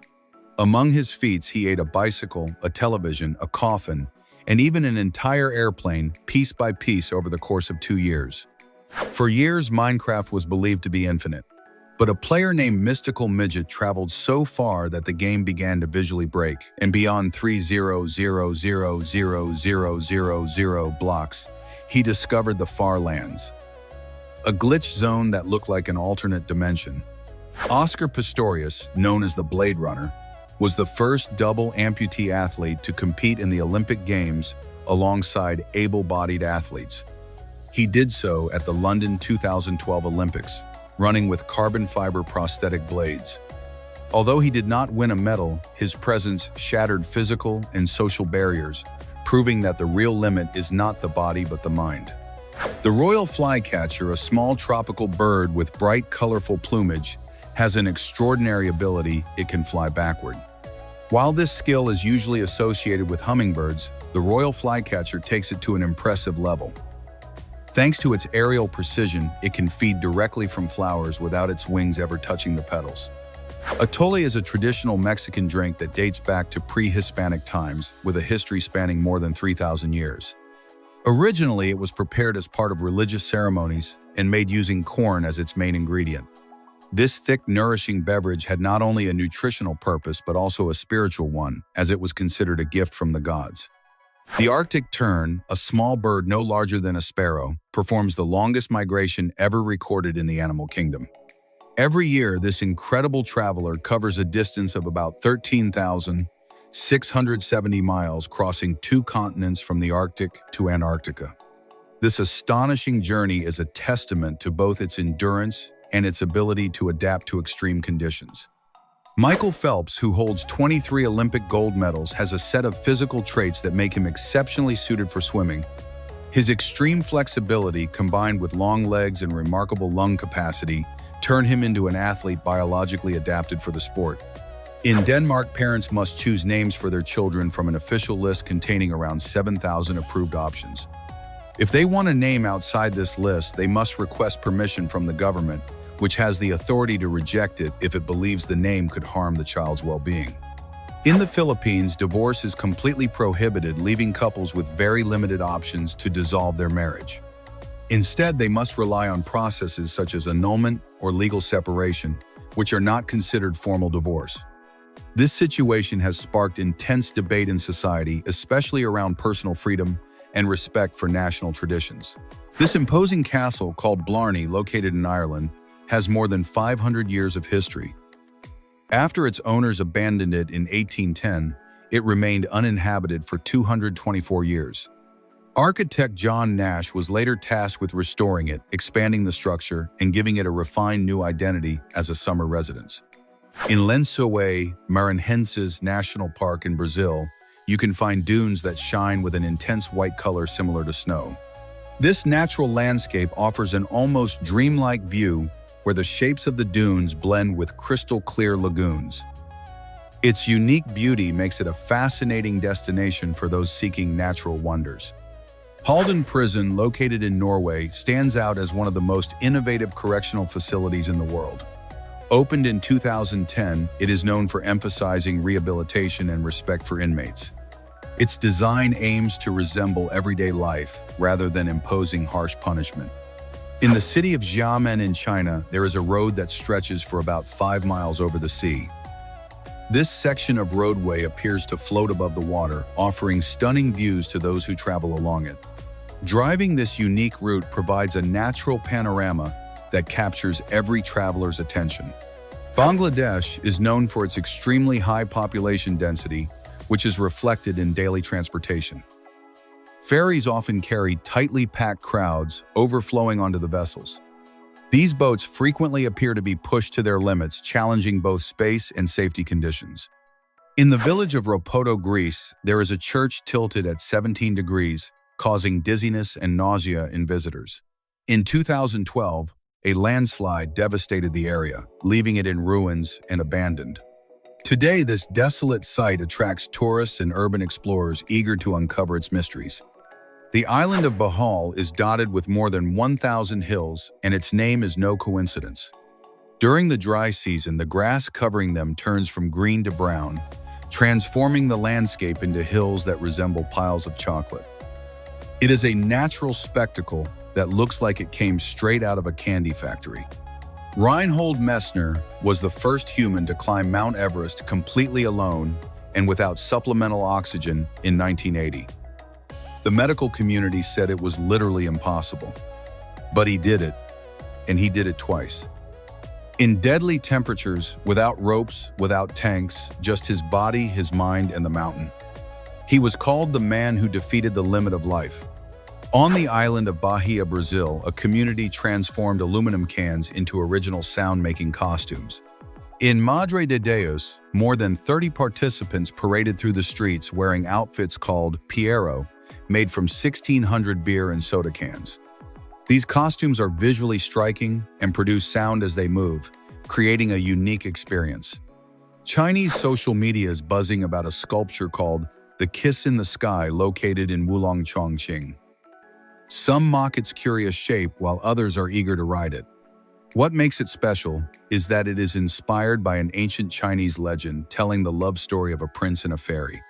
Among his feats, he ate a bicycle, a television, a coffin, and even an entire airplane, piece by piece over the course of 2 years. For years, Minecraft was believed to be infinite. But a player named Mystical Midget traveled so far that the game began to visually break, and beyond 3,000,000 blocks, he discovered the far lands, a glitch zone that looked like an alternate dimension. Oscar Pistorius, known as the Blade Runner, was the first double amputee athlete to compete in the Olympic Games alongside able-bodied athletes. He did so at the London 2012 Olympics, running with carbon fiber prosthetic blades. Although he did not win a medal, his presence shattered physical and social barriers, proving that the real limit is not the body but the mind. The royal flycatcher, a small tropical bird with bright, colorful plumage, has an extraordinary ability: it can fly backward. While this skill is usually associated with hummingbirds, the royal flycatcher takes it to an impressive level. Thanks to its aerial precision, it can feed directly from flowers without its wings ever touching the petals. Atole is a traditional Mexican drink that dates back to pre-Hispanic times, with a history spanning more than 3,000 years. Originally, it was prepared as part of religious ceremonies and made using corn as its main ingredient. This thick, nourishing beverage had not only a nutritional purpose but also a spiritual one, as it was considered a gift from the gods. The Arctic tern, a small bird no larger than a sparrow, performs the longest migration ever recorded in the animal kingdom. Every year, this incredible traveler covers a distance of about 13,670 miles, crossing 2 continents from the Arctic to Antarctica. This astonishing journey is a testament to both its endurance and its ability to adapt to extreme conditions. Michael Phelps, who holds 23 Olympic gold medals, has a set of physical traits that make him exceptionally suited for swimming. His extreme flexibility, combined with long legs and remarkable lung capacity, turn him into an athlete biologically adapted for the sport. In Denmark, parents must choose names for their children from an official list containing around 7,000 approved options. If they want a name outside this list, they must request permission from the government, which has the authority to reject it if it believes the name could harm the child's well-being. In the Philippines, divorce is completely prohibited, leaving couples with very limited options to dissolve their marriage. Instead, they must rely on processes such as annulment or legal separation, which are not considered formal divorce. This situation has sparked intense debate in society, especially around personal freedom and respect for national traditions. This imposing castle, called Blarney, located in Ireland, has more than 500 years of history. After its owners abandoned it in 1810, it remained uninhabited for 224 years. Architect John Nash was later tasked with restoring it, expanding the structure, and giving it a refined new identity as a summer residence. In Lençóis Maranhenses National Park in Brazil, you can find dunes that shine with an intense white color similar to snow. This natural landscape offers an almost dreamlike view where the shapes of the dunes blend with crystal-clear lagoons. Its unique beauty makes it a fascinating destination for those seeking natural wonders. Halden Prison, located in Norway, stands out as one of the most innovative correctional facilities in the world. Opened in 2010, it is known for emphasizing rehabilitation and respect for inmates. Its design aims to resemble everyday life rather than imposing harsh punishment. In the city of Xiamen in China, there is a road that stretches for about 5 miles over the sea. This section of roadway appears to float above the water, offering stunning views to those who travel along it. Driving this unique route provides a natural panorama that captures every traveler's attention. Bangladesh is known for its extremely high population density, which is reflected in daily transportation. Ferries often carry tightly packed crowds overflowing onto the vessels. These boats frequently appear to be pushed to their limits, challenging both space and safety conditions. In the village of Zarpado, Greece, there is a church tilted at 17 degrees, causing dizziness and nausea in visitors. In 2012, a landslide devastated the area, leaving it in ruins and abandoned. Today, this desolate site attracts tourists and urban explorers eager to uncover its mysteries. The island of Bohol is dotted with more than 1,000 hills, and its name is no coincidence. During the dry season, the grass covering them turns from green to brown, transforming the landscape into hills that resemble piles of chocolate. It is a natural spectacle that looks like it came straight out of a candy factory. Reinhold Messner was the first human to climb Mount Everest completely alone and without supplemental oxygen in 1980. The medical community said it was literally impossible. But he did it, and he did it twice. In deadly temperatures, without ropes, without tanks, just his body, his mind, and the mountain. He was called the man who defeated the limit of life. On the island of Bahia, Brazil, a community transformed aluminum cans into original sound-making costumes. In Madre de Deus, more than 30 participants paraded through the streets wearing outfits called Piero, made from 1,600 beer and soda cans. These costumes are visually striking and produce sound as they move, creating a unique experience. Chinese social media is buzzing about a sculpture called The Kiss in the Sky located in Wulong, Chongqing. Some mock its curious shape while others are eager to ride it. What makes it special is that it is inspired by an ancient Chinese legend telling the love story of a prince and a fairy.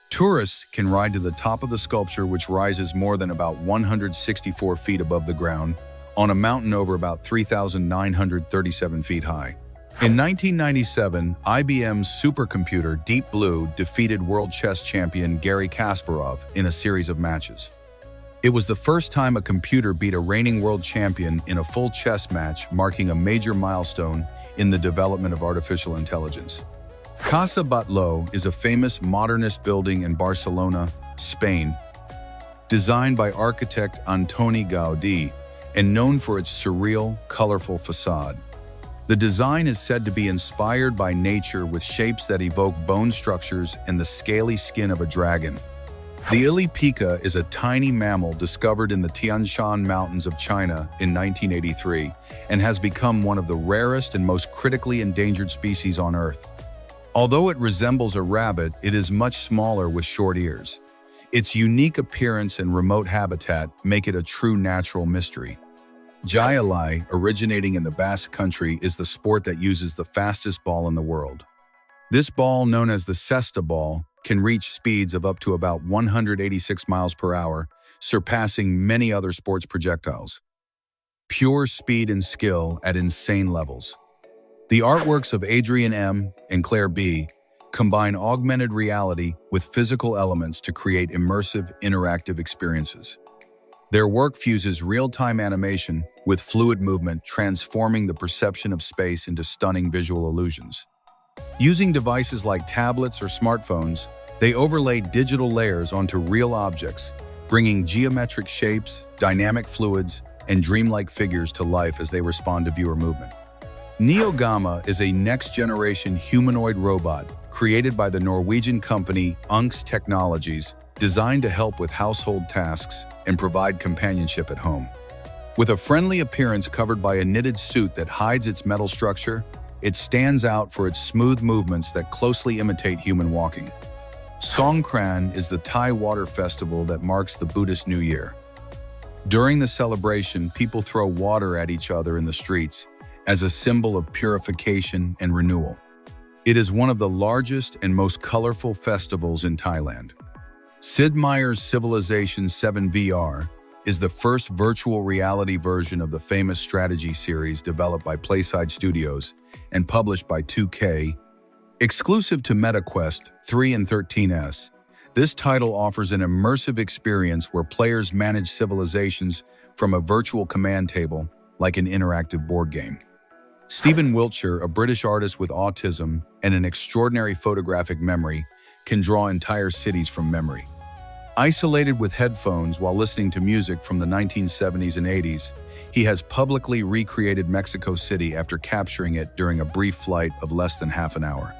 Tourists can ride to the top of the sculpture, which rises more than about 164 feet above the ground, on a mountain over about 3,937 feet high. In 1997, IBM's supercomputer Deep Blue defeated world chess champion Garry Kasparov in a series of matches. It was the first time a computer beat a reigning world champion in a full chess match, marking a major milestone in the development of artificial intelligence. Casa Batlló is a famous modernist building in Barcelona, Spain, designed by architect Antoni Gaudí and known for its surreal, colorful facade. The design is said to be inspired by nature with shapes that evoke bone structures and the scaly skin of a dragon. The Ilipica is a tiny mammal discovered in the Tian Shan Mountains of China in 1983 and has become one of the rarest and most critically endangered species on Earth. Although it resembles a rabbit, it is much smaller with short ears. Its unique appearance and remote habitat make it a true natural mystery. Geological, originating in the Basque Country, is the sport that uses the fastest ball in the world. This ball, known as the cesta ball, can reach speeds of up to about 186 miles per hour, surpassing many other sports projectiles. Pure speed and skill at insane levels. The artworks of Adrian M. and Claire B. combine augmented reality with physical elements to create immersive, interactive experiences. Their work fuses real-time animation with fluid movement, transforming the perception of space into stunning visual illusions. Using devices like tablets or smartphones, they overlay digital layers onto real objects, bringing geometric shapes, dynamic fluids, and dreamlike figures to life as they respond to viewer movement. NeoGamma is a next-generation humanoid robot created by the Norwegian company Unx Technologies, designed to help with household tasks and provide companionship at home. With a friendly appearance covered by a knitted suit that hides its metal structure, it stands out for its smooth movements that closely imitate human walking. Songkran is the Thai water festival that marks the Buddhist New Year. During the celebration, people throw water at each other in the streets as a symbol of purification and renewal. It is one of the largest and most colorful festivals in Thailand. Sid Meier's Civilization 7 VR is the first virtual reality version of the famous strategy series developed by Playside Studios and published by 2K. Exclusive to MetaQuest 3 and 13S, this title offers an immersive experience where players manage civilizations from a virtual command table like an interactive board game. Stephen Wiltshire, a British artist with autism and an extraordinary photographic memory, can draw entire cities from memory. Isolated with headphones while listening to music from the 1970s and 80s, he has publicly recreated Mexico City after capturing it during a brief flight of less than half an hour.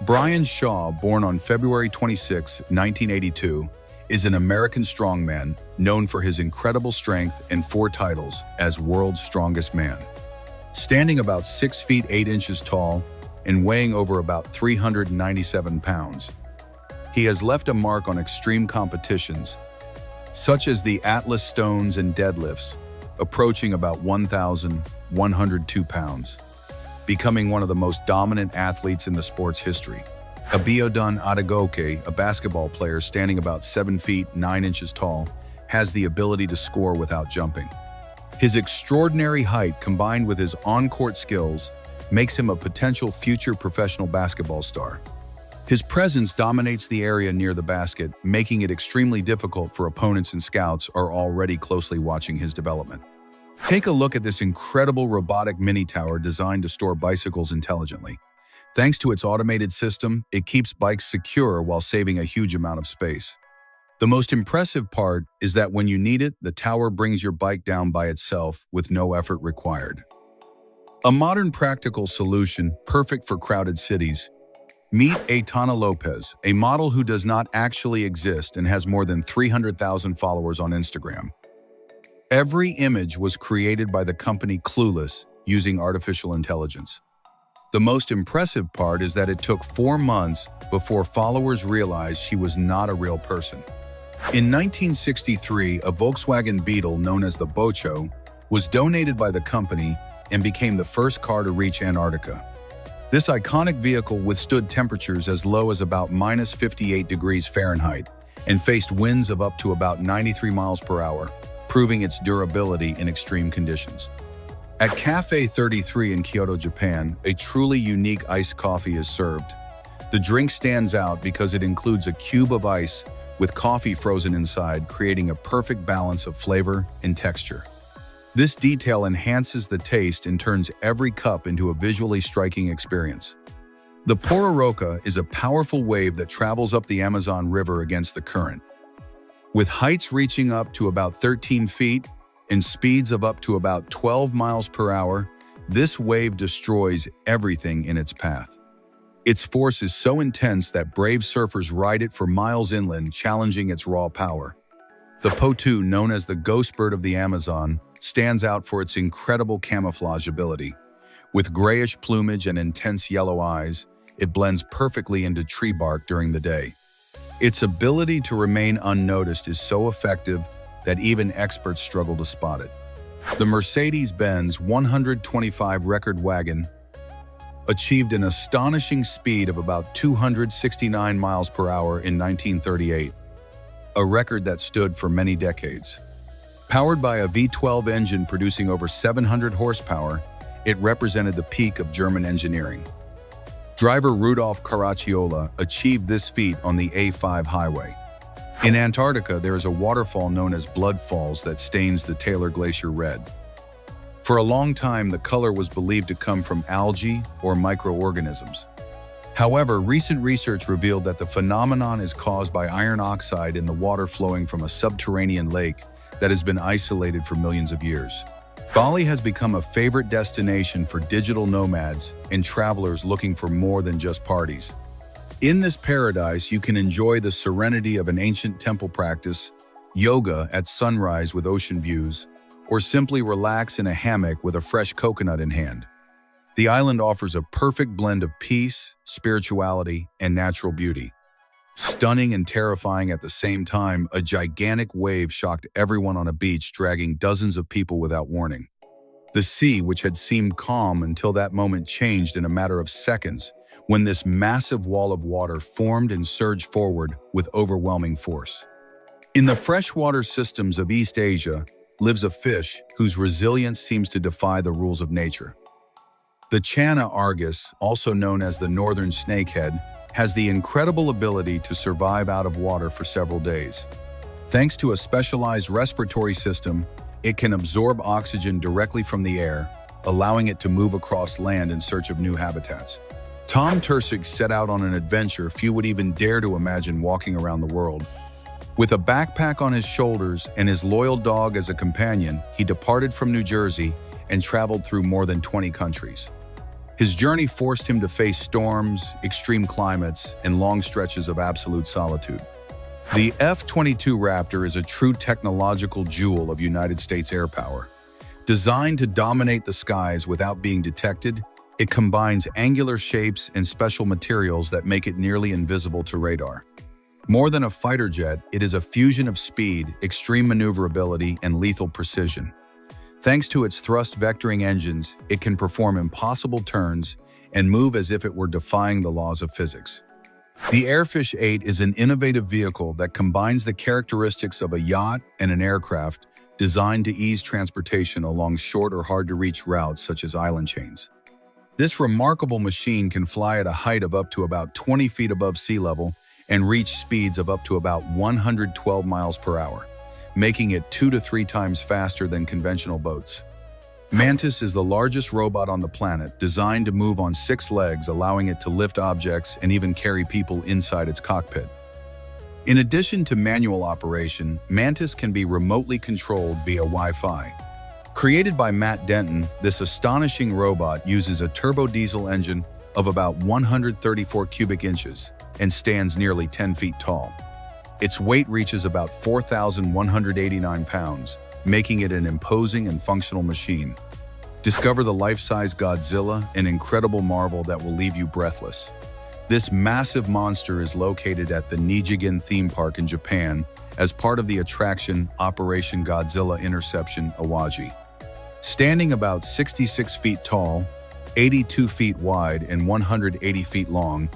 Brian Shaw, born on February 26, 1982, is an American strongman known for his incredible strength and 4 titles as World's Strongest Man. Standing about 6 feet 8 inches tall and weighing over about 397 pounds, he has left a mark on extreme competitions, such as the Atlas Stones and deadlifts, approaching about 1,102 pounds, becoming one of the most dominant athletes in the sport's history. Abiodun Adegoke, a basketball player standing about 7 feet 9 inches tall, has the ability to score without jumping. His extraordinary height combined with his on-court skills makes him a potential future professional basketball star. His presence dominates the area near the basket, making it extremely difficult for opponents and scouts are already closely watching his development. Take a look at this incredible robotic mini-tower designed to store bicycles intelligently. Thanks to its automated system, it keeps bikes secure while saving a huge amount of space. The most impressive part is that when you need it, the tower brings your bike down by itself with no effort required. A modern practical solution, perfect for crowded cities. Meet Aitana Lopez, a model who does not actually exist and has more than 300,000 followers on Instagram. Every image was created by the company Clueless using artificial intelligence. The most impressive part is that it took 4 months before followers realized she was not a real person. In 1963, a Volkswagen Beetle known as the Bocho was donated by the company and became the first car to reach Antarctica. This iconic vehicle withstood temperatures as low as about minus 58 degrees Fahrenheit and faced winds of up to about 93 miles per hour, proving its durability in extreme conditions. At Cafe 33 in Kyoto, Japan, a truly unique iced coffee is served. The drink stands out because it includes a cube of ice with coffee frozen inside, creating a perfect balance of flavor and texture. This detail enhances the taste and turns every cup into a visually striking experience. The Pororoca is a powerful wave that travels up the Amazon River against the current. With heights reaching up to about 13 feet and speeds of up to about 12 miles per hour, this wave destroys everything in its path. Its force is so intense that brave surfers ride it for miles inland, challenging its raw power. The Potu, known as the ghost bird of the Amazon, stands out for its incredible camouflage ability. With grayish plumage and intense yellow eyes, it blends perfectly into tree bark during the day. Its ability to remain unnoticed is so effective that even experts struggle to spot it. The Mercedes-Benz 125 record wagon achieved an astonishing speed of about 269 miles per hour in 1938, a record that stood for many decades. Powered by a V12 engine producing over 700 horsepower, it represented the peak of German engineering. Driver Rudolph Caracciola achieved this feat on the A5 highway. In Antarctica, there is a waterfall known as Blood Falls that stains the Taylor Glacier red. For a long time, the color was believed to come from algae or microorganisms. However, recent research revealed that the phenomenon is caused by iron oxide in the water flowing from a subterranean lake that has been isolated for millions of years. Bali has become a favorite destination for digital nomads and travelers looking for more than just parties. In this paradise, you can enjoy the serenity of an ancient temple practice, yoga at sunrise with ocean views, or simply relax in a hammock with a fresh coconut in hand. The island offers a perfect blend of peace, spirituality, and natural beauty. Stunning and terrifying at the same time, a gigantic wave shocked everyone on a beach, dragging dozens of people without warning. The sea, which had seemed calm until that moment, changed in a matter of seconds when this massive wall of water formed and surged forward with overwhelming force. In the freshwater systems of East Asia lives a fish whose resilience seems to defy the rules of nature. The Channa argus, also known as the northern snakehead, has the incredible ability to survive out of water for several days. Thanks to a specialized respiratory system, it can absorb oxygen directly from the air, allowing it to move across land in search of new habitats. Tom Tursig set out on an adventure few would even dare to imagine walking around the world. With a backpack on his shoulders and his loyal dog as a companion, he departed from New Jersey and traveled through more than 20 countries. His journey forced him to face storms, extreme climates, and long stretches of absolute solitude. The F-22 Raptor is a true technological jewel of United States air power. Designed to dominate the skies without being detected, it combines angular shapes and special materials that make it nearly invisible to radar. More than a fighter jet, it is a fusion of speed, extreme maneuverability, and lethal precision. Thanks to its thrust vectoring engines, it can perform impossible turns and move as if it were defying the laws of physics. The Airfish 8 is an innovative vehicle that combines the characteristics of a yacht and an aircraft designed to ease transportation along short or hard-to-reach routes such as island chains. This remarkable machine can fly at a height of up to about 20 feet above sea level and reach speeds of up to about 112 miles per hour, making it 2 to 3 times faster than conventional boats. Mantis is the largest robot on the planet, designed to move on 6 legs, allowing it to lift objects and even carry people inside its cockpit. In addition to manual operation, Mantis can be remotely controlled via Wi-Fi. Created by Matt Denton, this astonishing robot uses a turbo diesel engine of about 134 cubic inches and stands nearly 10 feet tall. Its weight reaches about 4,189 pounds, making it an imposing and functional machine. Discover the life-size Godzilla, an incredible marvel that will leave you breathless. This massive monster is located at the Nijigen theme park in Japan as part of the attraction Operation Godzilla Interception Awaji. Standing about 66 feet tall, 82 feet wide, and 180 feet long,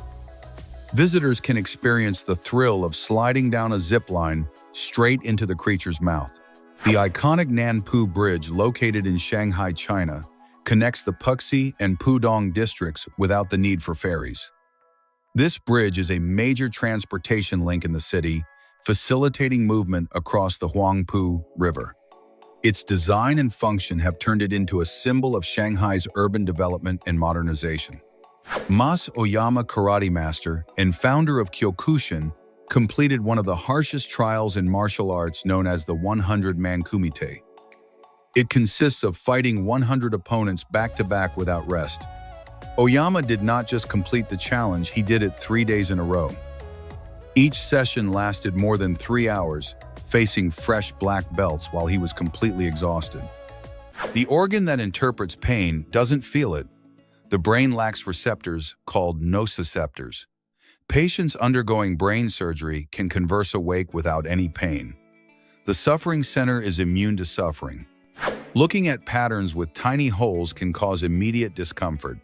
visitors can experience the thrill of sliding down a zip line straight into the creature's mouth. The iconic Nanpu Bridge, located in Shanghai, China, connects the Puxi and Pudong districts without the need for ferries. This bridge is a major transportation link in the city, facilitating movement across the Huangpu River. Its design and function have turned it into a symbol of Shanghai's urban development and modernization. Mas Oyama, karate master and founder of Kyokushin, completed one of the harshest trials in martial arts known as the 100-man kumite. It consists of fighting 100 opponents back-to-back without rest. Oyama did not just complete the challenge, he did it 3 days in a row. Each session lasted more than 3 hours, facing fresh black belts while he was completely exhausted. The organ that interprets pain doesn't feel it. The brain lacks receptors called nociceptors. Patients undergoing brain surgery can converse awake without any pain. The suffering center is immune to suffering. Looking at patterns with tiny holes can cause immediate discomfort.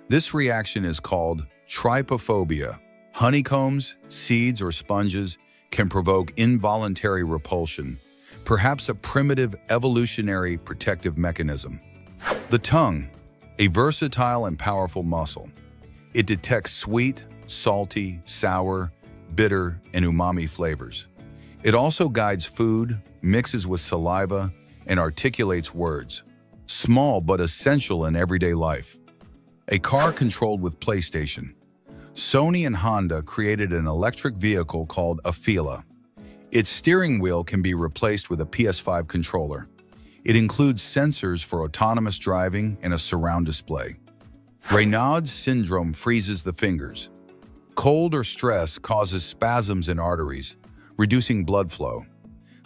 This reaction is called trypophobia. Honeycombs, seeds, or sponges can provoke involuntary repulsion, perhaps a primitive evolutionary protective mechanism. The tongue, a versatile and powerful muscle. It detects sweet, salty, sour, bitter, and umami flavors. It also guides food, mixes with saliva, and articulates words. Small but essential in everyday life. A car controlled with PlayStation. Sony and Honda created an electric vehicle called a Fila. Its steering wheel can be replaced with a PS5 controller. It includes sensors for autonomous driving and a surround display. Raynaud's syndrome freezes the fingers. Cold or stress causes spasms in arteries, reducing blood flow.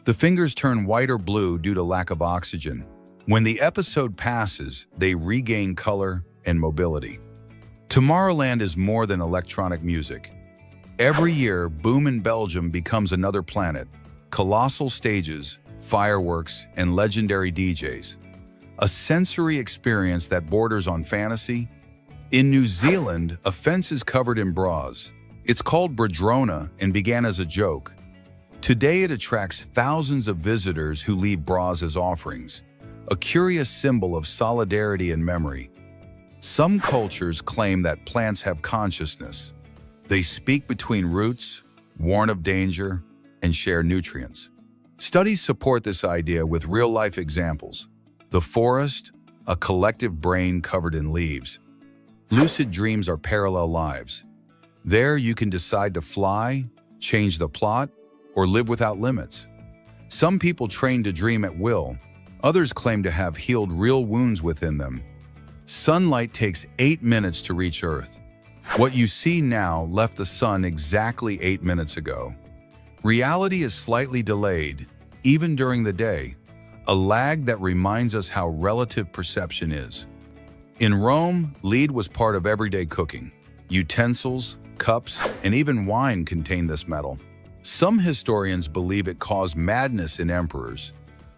The fingers turn white or blue due to lack of oxygen. When the episode passes, they regain color and mobility. Tomorrowland is more than electronic music. Every year, Boom in Belgium becomes another planet. Colossal stages, fireworks, and legendary DJs. A sensory experience that borders on fantasy. In New Zealand, a fence is covered in bras. It's called Bradrona and began as a joke. Today it attracts thousands of visitors who leave bras as offerings, a curious symbol of solidarity and memory. Some cultures claim that plants have consciousness. They speak between roots, warn of danger, and share nutrients. Studies support this idea with real-life examples. The forest, a collective brain covered in leaves. Lucid dreams are parallel lives. There you can decide to fly, change the plot, or live without limits. Some people train to dream at will. Others claim to have healed real wounds within them. Sunlight takes 8 minutes to reach Earth. What you see now left the sun exactly 8 minutes ago. Reality is slightly delayed, even during the day, a lag that reminds us how relative perception is. In Rome, lead was part of everyday cooking. Utensils, cups, and even wine contained this metal. Some historians believe it caused madness in emperors,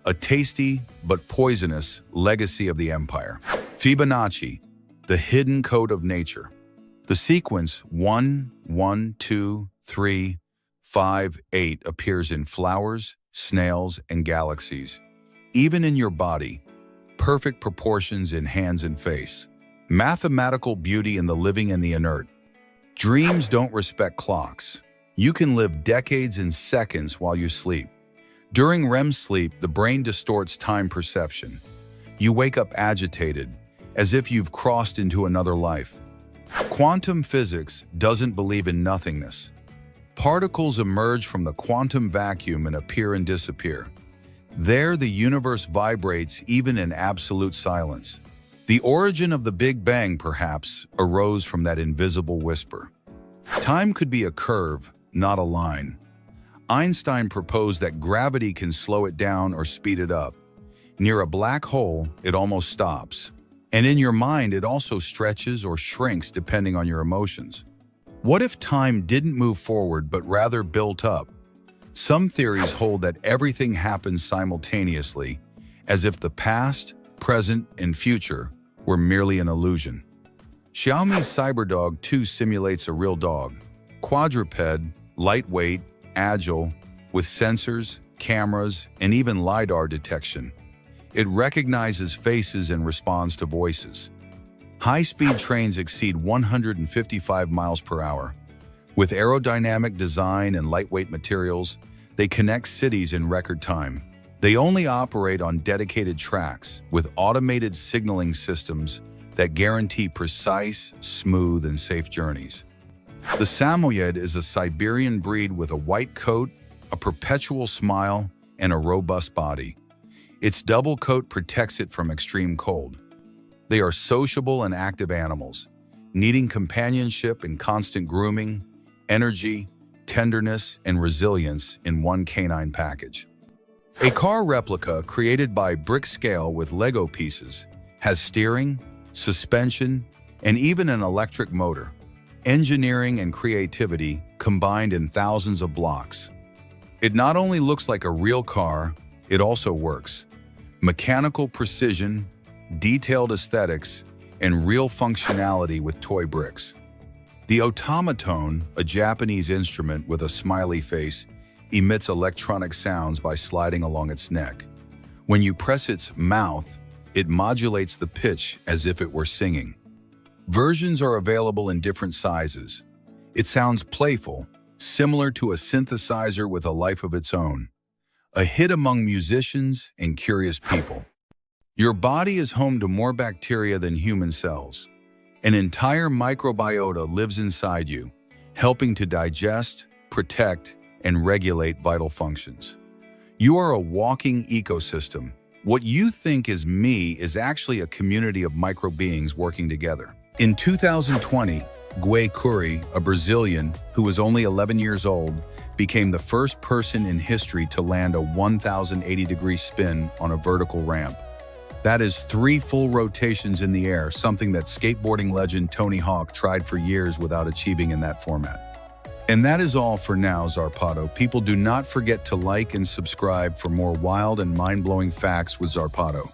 a tasty but poisonous legacy of the empire. Fibonacci, the hidden code of nature. The sequence 1, 1, 2, 3, 5, 8 appears in flowers, snails, and galaxies. Even in your body, perfect proportions in hands and face. Mathematical beauty in the living and the inert. Dreams don't respect clocks. You can live decades in seconds while you sleep. During REM sleep, the brain distorts time perception. You wake up agitated, as if you've crossed into another life. Quantum physics doesn't believe in nothingness. Particles emerge from the quantum vacuum and appear and disappear. There, the universe vibrates even in absolute silence. The origin of the Big Bang, perhaps, arose from that invisible whisper. Time could be a curve, not a line. Einstein proposed that gravity can slow it down or speed it up. Near a black hole, it almost stops. And in your mind, it also stretches or shrinks depending on your emotions. What if time didn't move forward but rather built up? Some theories hold that everything happens simultaneously, as if the past, present, and future were merely an illusion. Xiaomi's CyberDog 2 simulates a real dog. Quadruped, lightweight, agile, with sensors, cameras, and even LiDAR detection. It recognizes faces and responds to voices. High-speed trains exceed 155 miles per hour. With aerodynamic design and lightweight materials, they connect cities in record time. They only operate on dedicated tracks with automated signaling systems that guarantee precise, smooth, and safe journeys. The Samoyed is a Siberian breed with a white coat, a perpetual smile, and a robust body. Its double coat protects it from extreme cold. They are sociable and active animals, needing companionship and constant grooming, energy, tenderness, and resilience in one canine package. A car replica created by Brickscale with Lego pieces has steering, suspension, and even an electric motor. Engineering and creativity combined in thousands of blocks. It not only looks like a real car, it also works. Mechanical precision, detailed aesthetics, and real functionality with toy bricks. The automaton, a Japanese instrument with a smiley face, emits electronic sounds by sliding along its neck. When you press its mouth, it modulates the pitch as if it were singing. Versions are available in different sizes. It sounds playful, similar to a synthesizer with a life of its own. A hit among musicians and curious people. Your body is home to more bacteria than human cells. An entire microbiota lives inside you, helping to digest, protect, and regulate vital functions. You are a walking ecosystem. What you think is me is actually a community of micro-beings working together. In 2020, Gui Curi, a Brazilian who was only 11 years old, became the first person in history to land a 1,080-degree spin on a vertical ramp. That is 3 full rotations in the air, something that skateboarding legend Tony Hawk tried for years without achieving in that format. And that is all for now, Zarpado. People, do not forget to like and subscribe for more wild and mind-blowing facts with Zarpado.